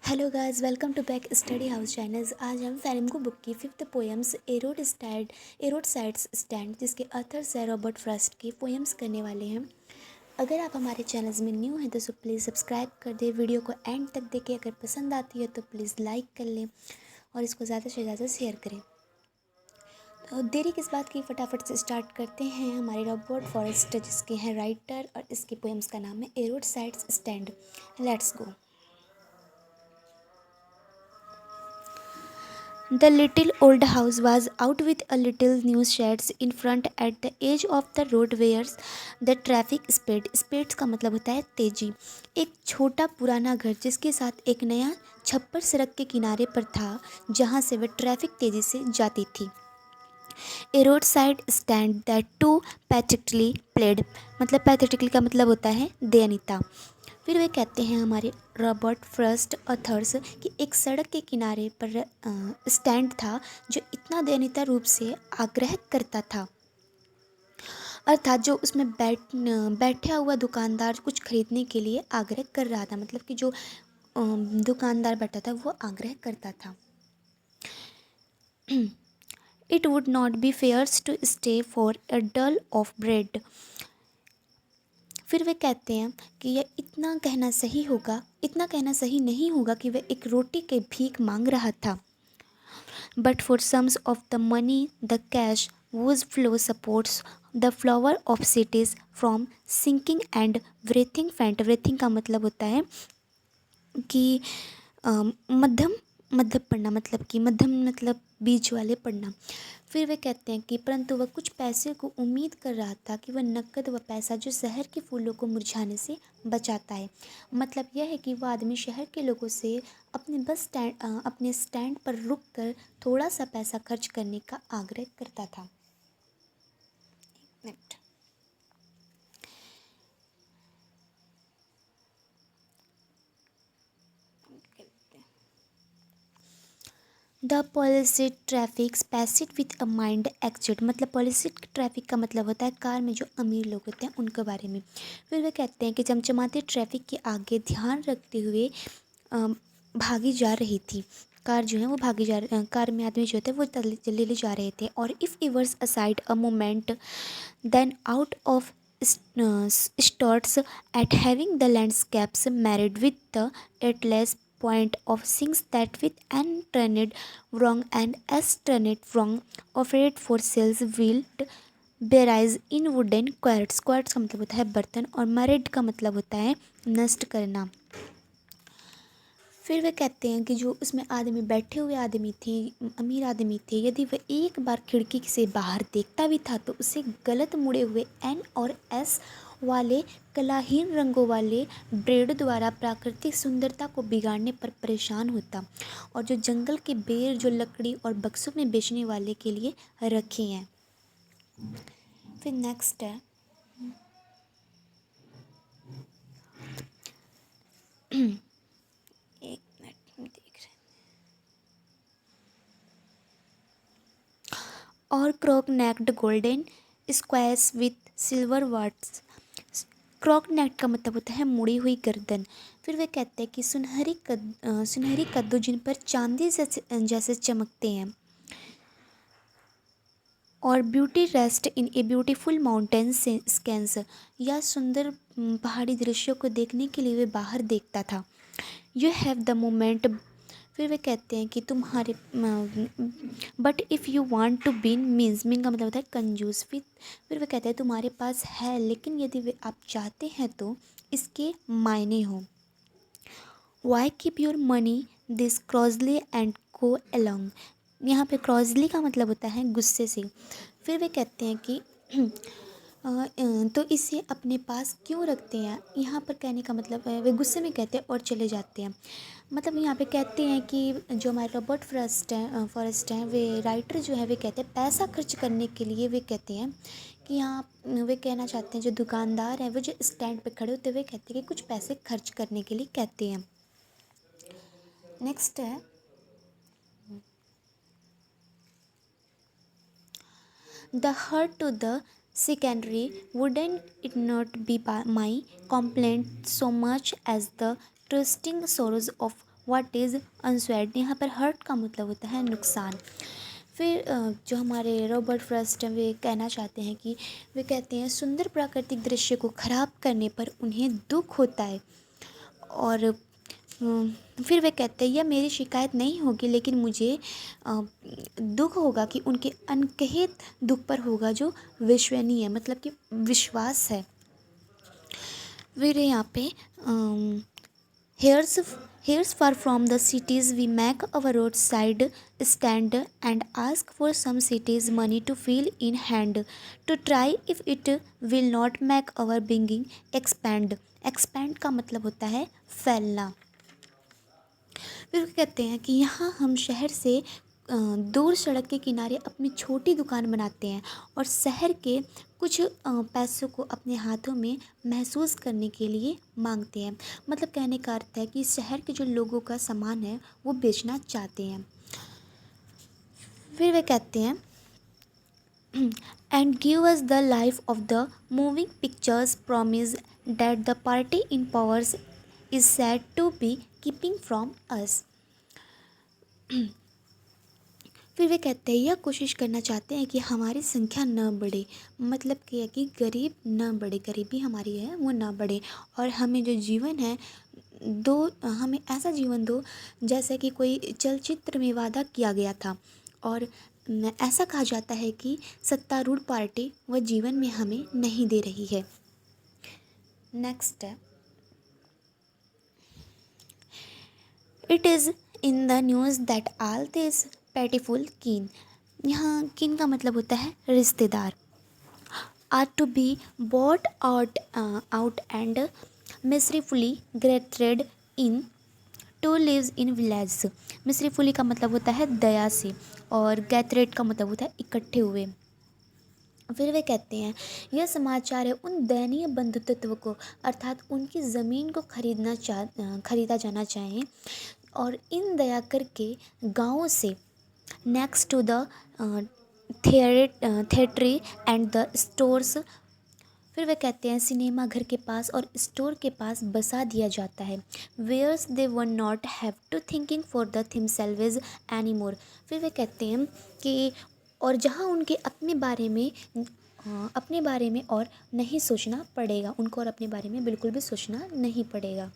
Hello guys, welcome to back study house channels. आज हम Flamingo book की fifth poems a road sides stand जिसके authors है Robert Frost की पोएम्स करने वाले हैं। अगर आप हमारे चैनल्स में न्यू हैं तो प्लीज़ सब्सक्राइब कर दें, वीडियो को एंड तक देखें। अगर पसंद आती है तो प्लीज़ लाइक कर लें और इसको ज़्यादा से ज़्यादा शेयर करें। तो देरी किस बात की, फटाफट से स्टार्ट करते हैं। हमारे रॉबर्ट फॉरेस्ट जिसके हैं राइटर और इसके पोएम्स का नाम है arrowed sides stand. Let's go. The little old house was out with a little new sheds in front at the edge of the road where the traffic sped. Speds का मतलब होता है तेजी। एक छोटा पुराना घर जिसके साथ एक नया छप्पर सड़क के किनारे पर था जहाँ से वह ट्रैफिक तेजी से जाती थी। A roadside stand that too pathetically played, मतलब पैथेटिकली का मतलब होता है दयनीयता। फिर वे कहते हैं हमारे रॉबर्ट फ्रॉस्ट ऑथर्स कि एक सड़क के किनारे पर स्टैंड था जो इतना दयनीय रूप से आग्रह करता था, अर्थात जो उसमें बैठा हुआ दुकानदार कुछ खरीदने के लिए आग्रह कर रहा था, मतलब कि जो दुकानदार बैठा था वो आग्रह करता था। It would not be fairs to stay for a dole of bread. फिर वे कहते हैं कि यह इतना कहना सही नहीं होगा कि वह एक रोटी के भीख मांग रहा था। But for sums of the money the cash whose flow supports the flower of cities from sinking and breathing faint। breathing का मतलब होता है कि मध्यम मध्यम पढ़ना, मतलब कि मध्यम मतलब बीच वाले पढ़ना। फिर वे कहते हैं कि परंतु वह कुछ पैसे को उम्मीद कर रहा था कि वह नकद व पैसा जो शहर के फूलों को मुरझाने से बचाता है। मतलब यह है कि वह आदमी शहर के लोगों से अपने स्टैंड पर रुक कर थोड़ा सा पैसा खर्च करने का आग्रह करता था। एक मिनट। The policy traffic passed with a mind actuated, मतलब पॉलिसी ट्रैफिक का मतलब होता है कार में जो अमीर लोग होते हैं उनके बारे में। फिर वे कहते हैं कि चमचमाते ट्रैफिक के आगे ध्यान रखते हुए भागी जा रही थी कार, जो है वो कार में आदमी जो होते हैं वो जल्दी जा रहे थे। और if evers aside a moment then out of starts at having the landscapes married with the atlas point of things that with and turned wrong and as turned wrong offered for sales wield bearise in wooden quoits। quoits का मतलब होता है बर्तन और married का मतलब होता है नष्ट करना। फिर वे कहते हैं कि जो उसमें आदमी बैठे हुए आदमी थे, अमीर आदमी थे, यदि वह एक बार खिड़की से बाहर देखता भी था तो उसे गलत मुड़े हुए एन और एस वाले कलाहीन रंगों वाले ब्रेड द्वारा प्राकृतिक सुंदरता को बिगाड़ने पर परेशान होता, और जो जंगल के बेर जो लकड़ी और बक्सों में बेचने वाले के लिए रखे हैं। फिर नेक्स्ट है एक मिनट में देख रहे और crook necked golden squares with silver watts. Crook neck का मतलब होता है मुड़ी हुई गर्दन। फिर वे कहते हैं कि सुनहरी कद्दू जिन पर चांदी जैसे चमकते हैं, और beauty rest in a beautiful mountain scans, या सुंदर पहाड़ी दृश्यों को देखने के लिए वे बाहर देखता था। You have the moment. फिर वे कहते हैं कि तुम्हारे but if you want to been mean का मतलब होता है कंजूस। फिर वे कहते हैं तुम्हारे पास है, लेकिन यदि वे आप चाहते हैं तो इसके मायने हो। Why keep your money this crossly and go along. यहाँ पे क्रॉजली का मतलब होता है गुस्से से। फिर वे कहते हैं कि तो इसे अपने पास क्यों रखते हैं। यहाँ पर कहने का मतलब है वे गुस्से में कहते हैं और चले जाते हैं। मतलब यहाँ पे कहते हैं कि जो हमारे रॉबर्ट फॉरेस्ट हैं वे राइटर जो है वे कहते हैं पैसा खर्च करने के लिए। वे कहते हैं कि यहाँ वे कहना चाहते हैं जो दुकानदार हैं वो जो स्टैंड पे खड़े होते हुए कहते हैं कि कुछ पैसे खर्च करने के लिए कहते हैं। नेक्स्ट है the hurt to the secondary wouldn't it not be my complaint so much as the trusting sorrows of what is unswayed, यहाँ पर हर्ट का मतलब होता है नुकसान। फिर जो हमारे रॉबर्ट फ्रॉस्ट हैं वे कहना चाहते हैं कि वे कहते हैं सुंदर प्राकृतिक दृश्य को ख़राब करने पर उन्हें दुख होता है। और फिर वे कहते हैं यह मेरी शिकायत नहीं होगी, लेकिन मुझे दुख होगा कि उनके अनकहित दुख पर होगा जो विश्वसनीय है, मतलब कि विश्वास है। फिर यहाँ पे Here's, here's far from the cities we make our roadside stand and ask for some cities money to fill in hand to try if it will not make our being expand. Expand का मतलब होता है फैलना। फिर कहते हैं कि यहाँ हम शहर से दूर सड़क के किनारे अपनी छोटी दुकान बनाते हैं और शहर के कुछ पैसों को अपने हाथों में महसूस करने के लिए मांगते हैं। मतलब कहने का अर्थ है कि शहर के जो लोगों का सामान है वो बेचना चाहते हैं। फिर वे कहते हैं and give us the life of the moving pictures promise that the party in powers is said to be keeping from us. फिर वे कहते हैं यह कोशिश करना चाहते हैं कि हमारी संख्या न बढ़े, मतलब कि है कि गरीब न बढ़े, गरीबी हमारी है वो न बढ़े, और हमें जो जीवन है हमें ऐसा जीवन दो जैसे कि कोई चलचित्र में वादा किया गया था। और ऐसा कहा जाता है कि सत्तारूढ़ पार्टी वह जीवन में हमें नहीं दे रही है। नेक्स्ट है it is in the news that all this pitiful kin, यहाँ कीन का मतलब होता है रिश्तेदार, are to be bought out and mercifully grated into lives in village. Mercifully का मतलब होता है दया से, और गैथरेट का मतलब होता है इकट्ठे हुए। फिर वे कहते हैं यह समाचार है उन दयनीय बंधुत्व को, अर्थात उनकी ज़मीन को खरीदा जाना चाहिए, और इन दया करके गाँवों से next to the theatre and the stores. फिर वे कहते हैं सिनेमा घर के पास और स्टोर के पास बसा दिया जाता है। Where's they were not have to thinking for the themselves any more. फिर वे कहते हैं कि और जहाँ उनके अपने बारे में और नहीं सोचना पड़ेगा, उनको और अपने बारे में बिल्कुल भी सोचना नहीं पड़ेगा।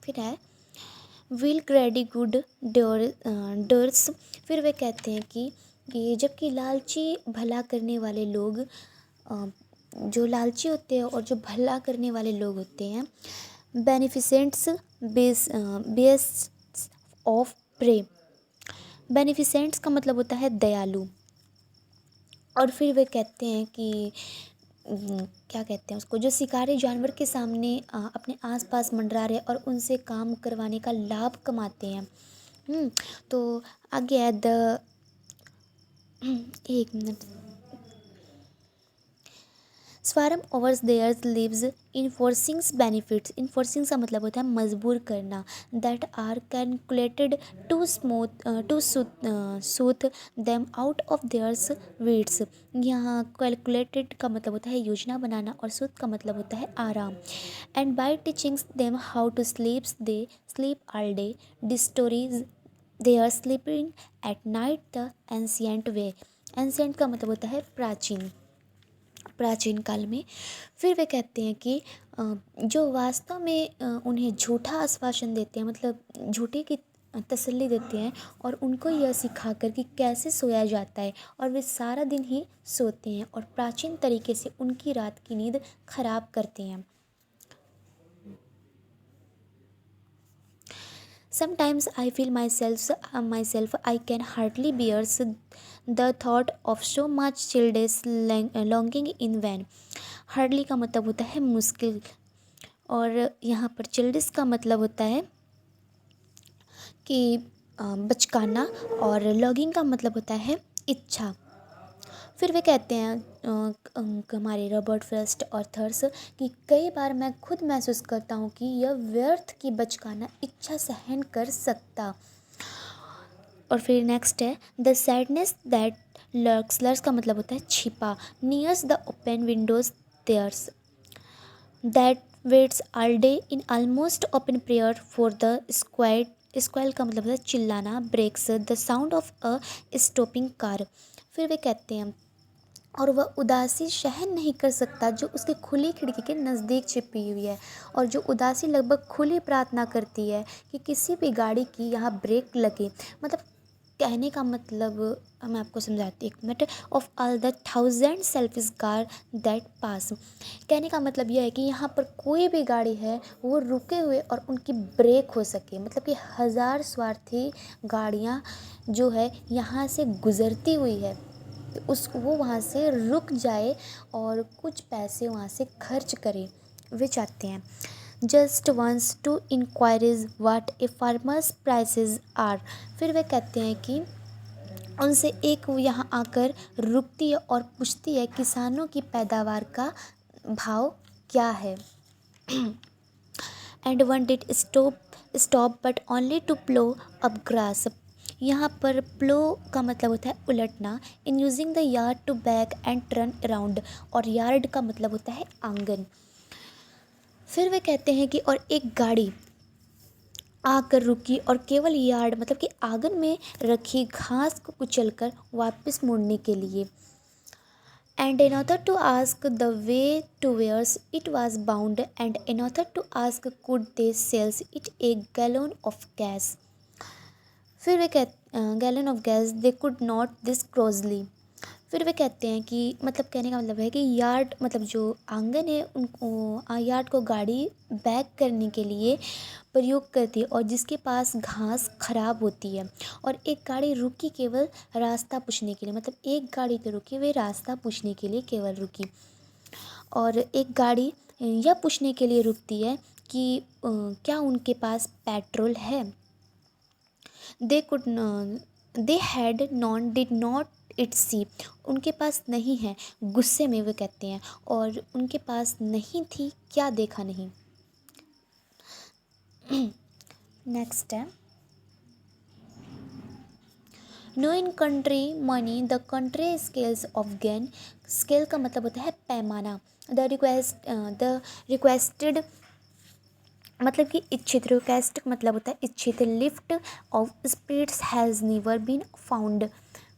फिर है विल ग्रेडी गुड डर्स। फिर वे कहते हैं कि जबकि लालची भला करने वाले लोग जो लालची होते हैं और जो भला करने वाले लोग होते हैं बेनिफिसेंट्स बेस ऑफ प्रे। बेनिफिसेंट्स का मतलब होता है दयालु। और फिर वे कहते हैं कि क्या कहते हैं उसको, जो शिकारी जानवर के सामने अपने आसपास मंडरा रहे और उनसे काम करवाने का लाभ कमाते हैं। तो आगे है एक मिनट। Swarm overs theirs lives enforcings benefits. Enforcings का मतलब होता है मजबूर करना। That are calculated to soothe them out of theirs weeds. यहाँ कैलकुलेटेड का मतलब होता है योजना बनाना, और सूथ का मतलब होता है आराम। And by teachings them how to sleeps they sleep all day डिस्टोरीज they are sleeping at night the ancient way. Ancient का मतलब होता है प्राचीन काल में। फिर वे कहते हैं कि जो वास्तव में उन्हें झूठा आश्वासन देते हैं, मतलब झूठे की तसल्ली देते हैं, और उनको यह सिखाकर कि कैसे सोया जाता है, और वे सारा दिन ही सोते हैं और प्राचीन तरीके से उनकी रात की नींद खराब करते हैं। Sometimes I feel myself I can hardly bear the thought of so much childish longing in vain. Hardly का मतलब होता है मुश्किल, और यहाँ पर childish का मतलब होता है कि बचकाना, और longing का मतलब होता है इच्छा। फिर वे कहते हैं हमारे रॉबर्ट फ्रॉस्ट ऑथर्स कि कई बार मैं खुद महसूस करता हूँ कि यह व्यर्थ की बचकाना इच्छा सहन कर सकता। और फिर नेक्स्ट है द सैडनेस दैट लर्क्स का मतलब होता है छिपा। Nears the open windows there's. that waits all day in almost open prayer for the squad squeal का मतलब है चिल्लाना brakes the sound of a stopping car. फिर वे कहते हैं और वह उदासी सहन नहीं कर सकता जो उसकी खुली खिड़की के नज़दीक छिपी हुई है, और जो उदासी लगभग खुली प्रार्थना करती है कि किसी भी गाड़ी की यहाँ ब्रेक लगे। मतलब कहने का मतलब मैं आपको समझाती हूँ, एक minute. Of all the thousand selfish car that pass, कहने का मतलब यह है कि यहाँ पर कोई भी गाड़ी है वो रुके हुए और उनकी ब्रेक हो सके, मतलब कि हज़ार स्वार्थी गाड़ियाँ जो है यहाँ से गुज़रती हुई है तो वो वहाँ से रुक जाए और कुछ पैसे वहाँ से खर्च करे। वे चाहते हैं just once to inquiries what a farmer's prices are. फिर वे कहते हैं कि उनसे एक वो यहाँ आकर रुकती है और पूछती है किसानों की पैदावार का भाव क्या है। And one did stop but only to plough up grass. यहाँ पर प्लो का मतलब होता है उलटना। In using the yard to back and turn around, और यार्ड का मतलब होता है आंगन। फिर वे कहते हैं कि और एक गाड़ी आकर रुकी और केवल यार्ड मतलब कि आंगन में रखी घास को कुचलकर वापस मुड़ने के लिए। And another to ask the way to where it was bound, and another to ask could they sell it a gallon of gas। फिर वे gallon of gas they could not this crossly. फिर वे कहते हैं कि मतलब कहने का मतलब है कि यार्ड मतलब जो आंगन है उनको यार्ड को गाड़ी बैक करने के लिए प्रयोग करती है और जिसके पास घास खराब होती है, और एक गाड़ी रुकी केवल रास्ता पूछने के लिए, मतलब एक गाड़ी तो रुकी वे रास्ता पूछने के लिए केवल रुकी, और एक गाड़ी यह पूछने के लिए रुकती है कि क्या उनके पास पेट्रोल है। They had none did not it see, उनके पास नहीं है, गुस्से में वे कहते हैं, और उनके पास नहीं थी क्या देखा नहीं। नेक्स्ट है no in country money the country scales of gain. Scale का मतलब होता है पैमाना। द रिक्वेस्टेड मतलब कि इच्छित, रिक्वेस्ट मतलब होता है इच्छित। Lift of spirits has never been found.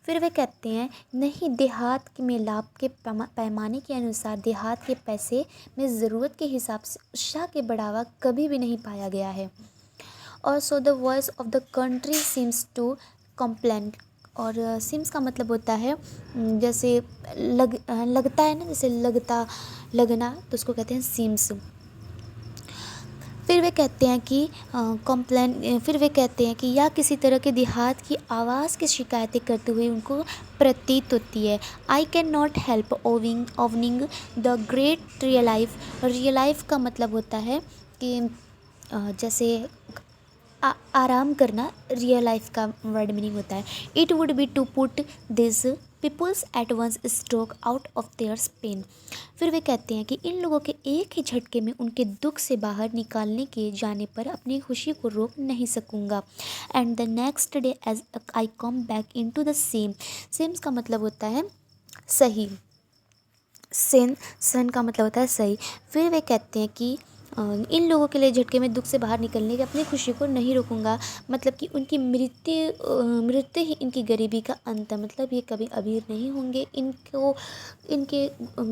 फिर वे कहते हैं नहीं, देहात में लाभ के पैमाने के अनुसार देहात के पैसे में ज़रूरत के हिसाब से उत्साह के बढ़ावा कभी भी नहीं पाया गया है। और so the voice of the country seems to complain, और सिम्स का मतलब होता है जैसे लगता है ना, जैसे लगना, तो उसको कहते हैं सिम्स। फिर वे कहते हैं कि फिर वे कहते हैं कि या किसी तरह के देहात की आवाज़ की शिकायतें करते हुए उनको प्रतीत होती है। I can not help owning the great real life का मतलब होता है कि जैसे आराम करना, रियल लाइफ का वर्ड मीनिंग होता है। It would be to put this peoples at once stroke out of their pain. फिर वे कहते हैं कि इन लोगों के एक ही झटके में उनके दुख से बाहर निकालने के जाने पर अपनी खुशी को रोक नहीं सकूँगा। And the next day as I come back into the sense का मतलब होता है सही। सन का मतलब होता है सही। फिर वे कहते हैं कि इन लोगों के लिए झटके में दुख से बाहर निकलने की अपनी खुशी को नहीं रोकूंगा, मतलब कि उनकी मृत्यु ही इनकी गरीबी का अंत है। मतलब ये कभी अमीर नहीं होंगे, इनके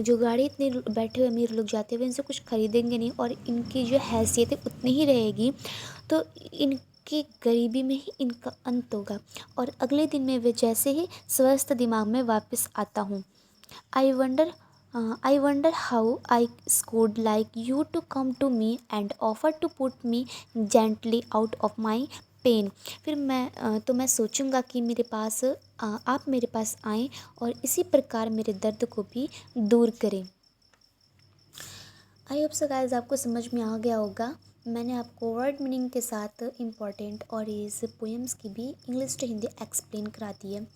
जो गाड़ी इतने बैठे हुए अमीर लोग जाते हुए इनसे कुछ खरीदेंगे नहीं, और इनकी जो हैसियत है उतनी ही रहेगी, तो इनकी गरीबी में ही इनका अंत होगा। और अगले दिन में वे जैसे ही स्वस्थ दिमाग में वापस आता हूँ। I wonder how I could like you to come to me and offer to put me gently out of my pain। फिर मैं सोचूंगा कि आप मेरे पास आएँ और इसी प्रकार मेरे दर्द को भी दूर करें। आई होप सो गाइस आपको समझ में आ गया होगा। मैंने आपको वर्ड मीनिंग के साथ इम्पॉर्टेंट और इस पोएम्स की भी इंग्लिश टू हिंदी एक्सप्लेन करा दी है।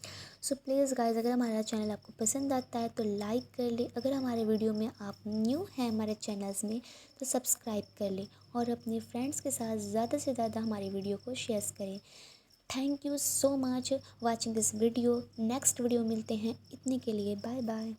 सो प्लीज़ गाइस, अगर हमारा चैनल आपको पसंद आता है तो लाइक कर ले, अगर हमारे वीडियो में आप न्यू हैं हमारे चैनल्स में तो सब्सक्राइब कर ले, और अपने फ्रेंड्स के साथ ज़्यादा से ज़्यादा हमारी वीडियो को शेयर करें। Thank you so much watching this video. Next video मिलते हैं, इतने के लिए बाय बाय।